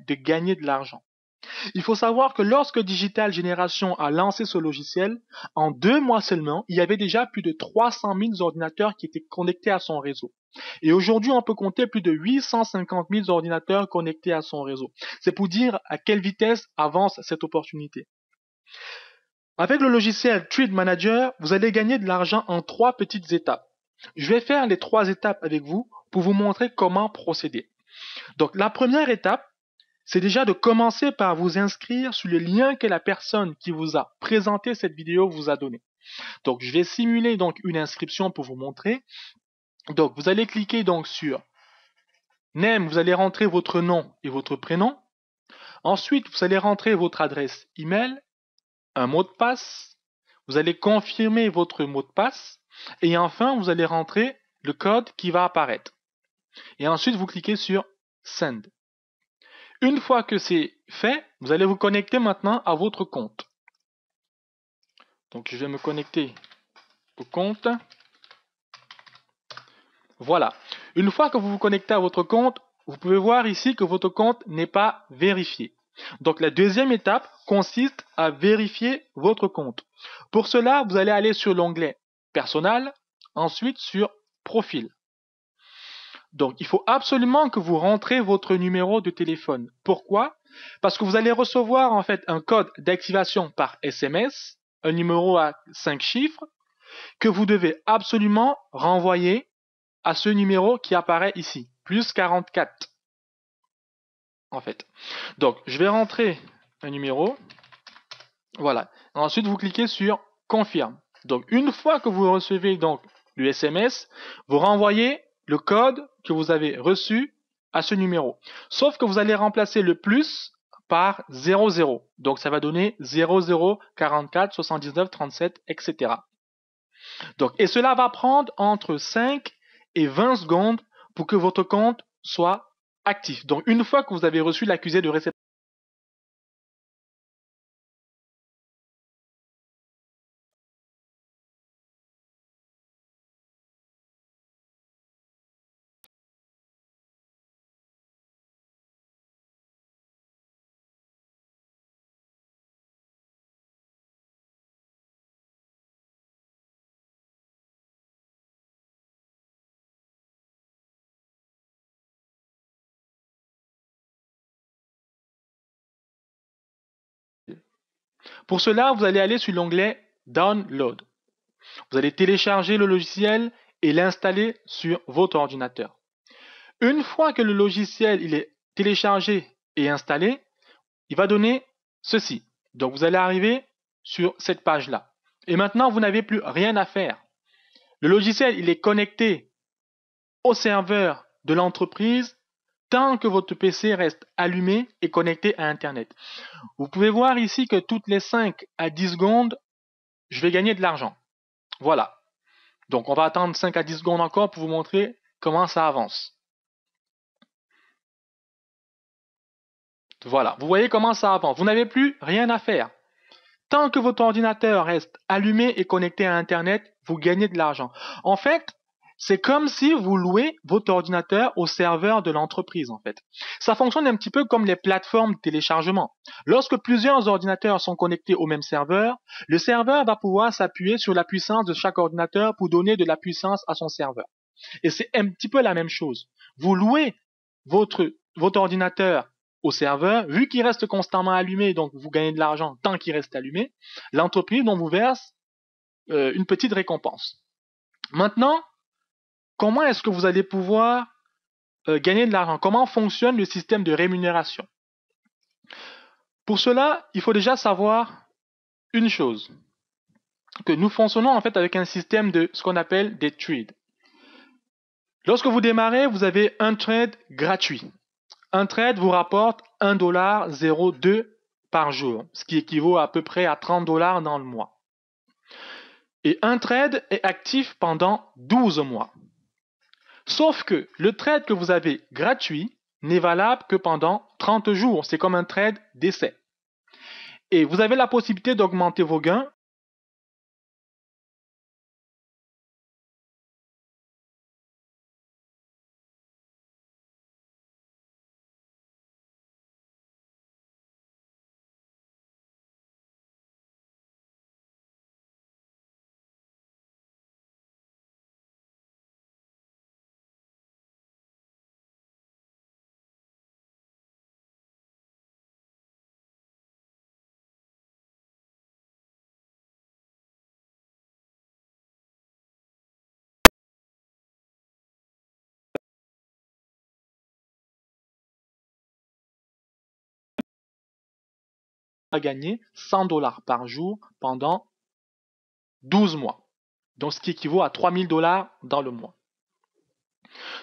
de gagner de l'argent. Il faut savoir que lorsque Digital Generation a lancé ce logiciel, en 2 mois seulement, il y avait déjà plus de 300 000 ordinateurs qui étaient connectés à son réseau. Et aujourd'hui, on peut compter plus de 850 000 ordinateurs connectés à son réseau. C'est pour dire à quelle vitesse avance cette opportunité. Avec le logiciel Trade Manager, vous allez gagner de l'argent en 3 petites étapes. Je vais faire les 3 étapes avec vous pour vous montrer comment procéder. Donc la première étape, c'est déjà de commencer par vous inscrire sur le lien que la personne qui vous a présenté cette vidéo vous a donné. Donc je vais simuler donc une inscription pour vous montrer. Donc vous allez cliquer donc sur Name, vous allez rentrer votre nom et votre prénom. Ensuite, vous allez rentrer votre adresse email, un mot de passe. Vous allez confirmer votre mot de passe. Et enfin, vous allez rentrer le code qui va apparaître. Et ensuite, vous cliquez sur Send. Une fois que c'est fait, vous allez vous connecter maintenant à votre compte. Donc, je vais me connecter au compte. Voilà. Une fois que vous vous connectez à votre compte, vous pouvez voir ici que votre compte n'est pas vérifié. Donc, la deuxième étape consiste à vérifier votre compte. Pour cela, vous allez aller sur l'onglet Personnel, ensuite sur Profil. Donc, il faut absolument que vous rentrez votre numéro de téléphone. Pourquoi? Parce que vous allez recevoir en fait un code d'activation par SMS, un numéro à 5 chiffres, que vous devez absolument renvoyer à ce numéro qui apparaît ici, plus 44 en fait. Donc, je vais rentrer un numéro. Voilà. Ensuite, vous cliquez sur Confirme. Donc, une fois que vous recevez donc le SMS, vous renvoyez le code que vous avez reçu à ce numéro. Sauf que vous allez remplacer le plus par 00. Donc, ça va donner 00 44 79 37, etc. Donc, et cela va prendre entre 5 et 20 secondes pour que votre compte soit actif. Donc, une fois que vous avez reçu l'accusé de réception, pour cela, vous allez aller sur l'onglet Download. Vous allez télécharger le logiciel et l'installer sur votre ordinateur. Une fois que le logiciel il est téléchargé et installé, il va donner ceci. Donc vous allez arriver sur cette page-là. Et maintenant, vous n'avez plus rien à faire. Le logiciel il est connecté au serveur de l'entreprise tant que votre PC reste allumé et connecté à Internet. Vous pouvez voir ici que toutes les 5 à 10 secondes, je vais gagner de l'argent. Voilà. Donc on va attendre 5 à 10 secondes encore pour vous montrer comment ça avance. Voilà, vous voyez comment ça avance. Vous n'avez plus rien à faire. Tant que votre ordinateur reste allumé et connecté à Internet, vous gagnez de l'argent. En fait, c'est comme si vous louez votre ordinateur au serveur de l'entreprise, en fait. Ça fonctionne un petit peu comme les plateformes de téléchargement. Lorsque plusieurs ordinateurs sont connectés au même serveur, le serveur va pouvoir s'appuyer sur la puissance de chaque ordinateur pour donner de la puissance à son serveur. Et c'est un petit peu la même chose. Vous louez votre ordinateur au serveur, vu qu'il reste constamment allumé, donc vous gagnez de l'argent tant qu'il reste allumé, l'entreprise vous verse une petite récompense. Maintenant, comment est-ce que vous allez pouvoir gagner de l'argent? Comment fonctionne le système de rémunération? Pour cela, il faut déjà savoir une chose, que nous fonctionnons en fait avec un système de ce qu'on appelle des trades. Lorsque vous démarrez, vous avez un trade gratuit. Un trade vous rapporte $1,02 par jour, ce qui équivaut à peu près à $30 dans le mois. Et un trade est actif pendant 12 mois. Sauf que le trade que vous avez gratuit n'est valable que pendant 30 jours. C'est comme un trade d'essai. Et vous avez la possibilité d'augmenter vos gains gagner 100 dollars par jour pendant 12 mois. Donc, ce qui équivaut à 3000 dollars dans le mois.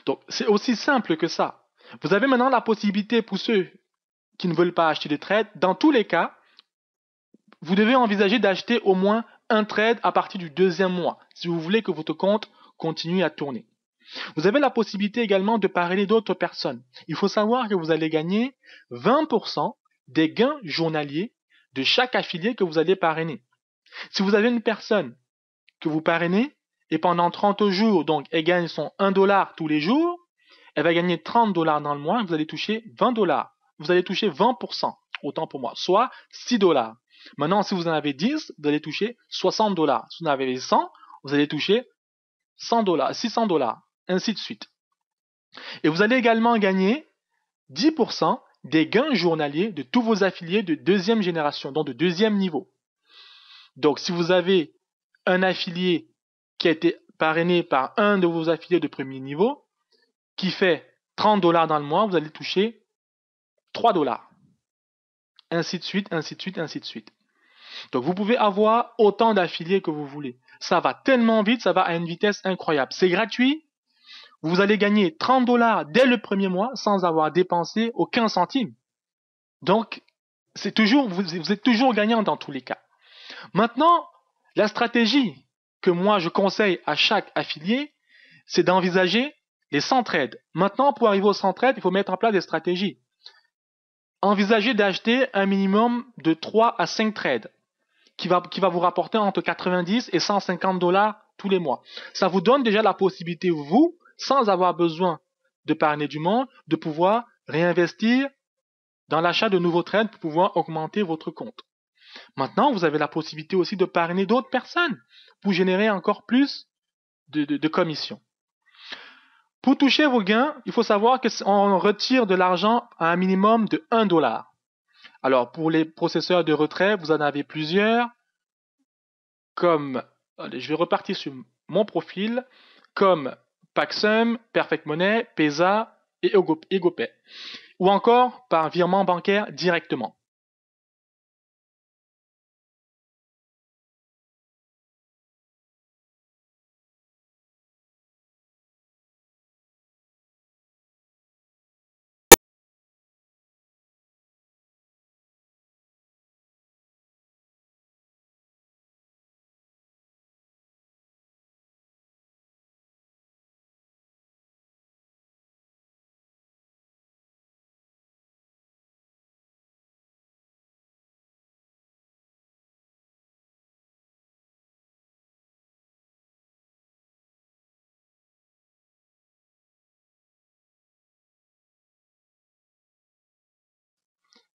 Donc, c'est aussi simple que ça. Vous avez maintenant la possibilité pour ceux qui ne veulent pas acheter des trades. Dans tous les cas, vous devez envisager d'acheter au moins un trade à partir du deuxième mois, si vous voulez que votre compte continue à tourner. Vous avez la possibilité également de parrainer d'autres personnes. Il faut savoir que vous allez gagner 20% des gains journaliers de chaque affilié que vous allez parrainer. Si vous avez une personne que vous parrainez et pendant 30 jours, donc elle gagne son 1 dollar tous les jours, elle va gagner 30 dollars dans le mois, vous allez toucher 20 dollars. Vous allez toucher 20%, autant pour moi, soit 6 dollars. Maintenant, si vous en avez 10, vous allez toucher 60 dollars. Si vous en avez 100, vous allez toucher 100 dollars, 600 dollars, ainsi de suite. Et vous allez également gagner 10% des gains journaliers de tous vos affiliés de deuxième génération, donc de deuxième niveau. Donc, si vous avez un affilié qui a été parrainé par un de vos affiliés de premier niveau, qui fait 30 dollars dans le mois, vous allez toucher 3 dollars. Ainsi de suite, ainsi de suite, ainsi de suite. Donc, vous pouvez avoir autant d'affiliés que vous voulez. Ça va tellement vite, ça va à une vitesse incroyable. C'est gratuit. Vous allez gagner 30 dollars dès le premier mois sans avoir dépensé aucun centime. Donc, vous êtes toujours gagnant dans tous les cas. Maintenant, la stratégie que moi je conseille à chaque affilié, c'est d'envisager les 100 trades. Maintenant, pour arriver aux 100 trades, il faut mettre en place des stratégies. Envisagez d'acheter un minimum de 3 à 5 trades qui va vous rapporter entre 90 et 150 dollars tous les mois. Ça vous donne déjà la possibilité, vous, sans avoir besoin de parrainer du monde, de pouvoir réinvestir dans l'achat de nouveaux trades pour pouvoir augmenter votre compte. Maintenant, vous avez la possibilité aussi de parrainer d'autres personnes pour générer encore plus de commissions. Pour toucher vos gains, il faut savoir qu'on retire de l'argent à un minimum de 1 dollar. Alors, pour les processeurs de retrait, vous en avez plusieurs, comme, allez, je vais repartir sur mon profil, comme Paxum, Perfect Money, Pesa et EgoPay, ou encore par virement bancaire directement.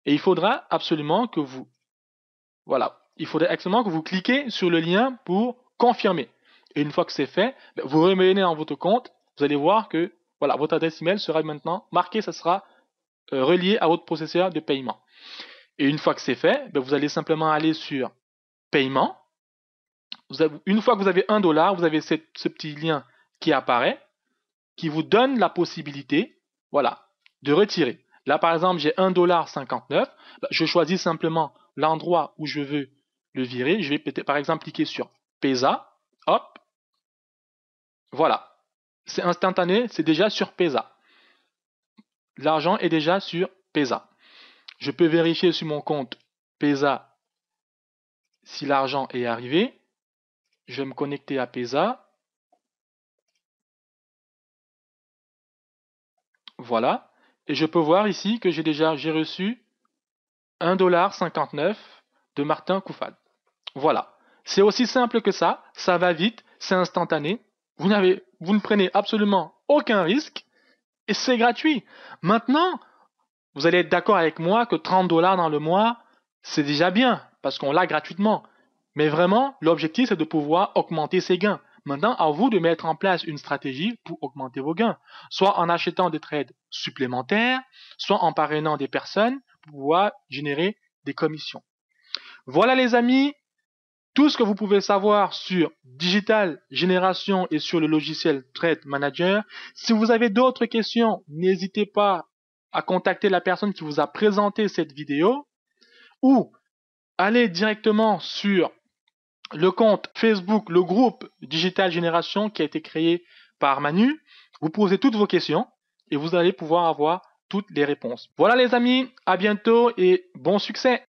Et il faudra absolument que vous, voilà, il faudrait absolument que vous cliquez sur le lien pour confirmer. Et une fois que c'est fait, vous revenez dans votre compte, vous allez voir que, voilà, votre adresse email sera maintenant marquée, ça sera relié à votre processeur de paiement. Et une fois que c'est fait, vous allez simplement aller sur paiement. Une fois que vous avez 1 dollar, vous avez ce petit lien qui apparaît, qui vous donne la possibilité, voilà, de retirer. Là, par exemple, j'ai 1,59 $. Je choisis simplement l'endroit où je veux le virer. Je vais peut-être, par exemple, cliquer sur Pesa. Hop. Voilà. C'est instantané, c'est déjà sur Pesa. L'argent est déjà sur Pesa. Je peux vérifier sur mon compte Pesa si l'argent est arrivé. Je vais me connecter à Pesa. Voilà. Et je peux voir ici que j'ai reçu 1,59 $ de Martin Koufad. Voilà. C'est aussi simple que ça va vite, c'est instantané. Vous ne prenez absolument aucun risque et c'est gratuit. Maintenant, vous allez être d'accord avec moi que 30 dollars dans le mois, c'est déjà bien parce qu'on l'a gratuitement. Mais vraiment, l'objectif, c'est de pouvoir augmenter ses gains. Maintenant, à vous de mettre en place une stratégie pour augmenter vos gains, soit en achetant des trades supplémentaires, soit en parrainant des personnes pour pouvoir générer des commissions. Voilà les amis, tout ce que vous pouvez savoir sur Digital Génération et sur le logiciel Trade Manager. Si vous avez d'autres questions, n'hésitez pas à contacter la personne qui vous a présenté cette vidéo ou allez directement sur le compte Facebook, le groupe Digital Génération qui a été créé par Manu. Vous posez toutes vos questions et vous allez pouvoir avoir toutes les réponses. Voilà les amis, à bientôt et bon succès!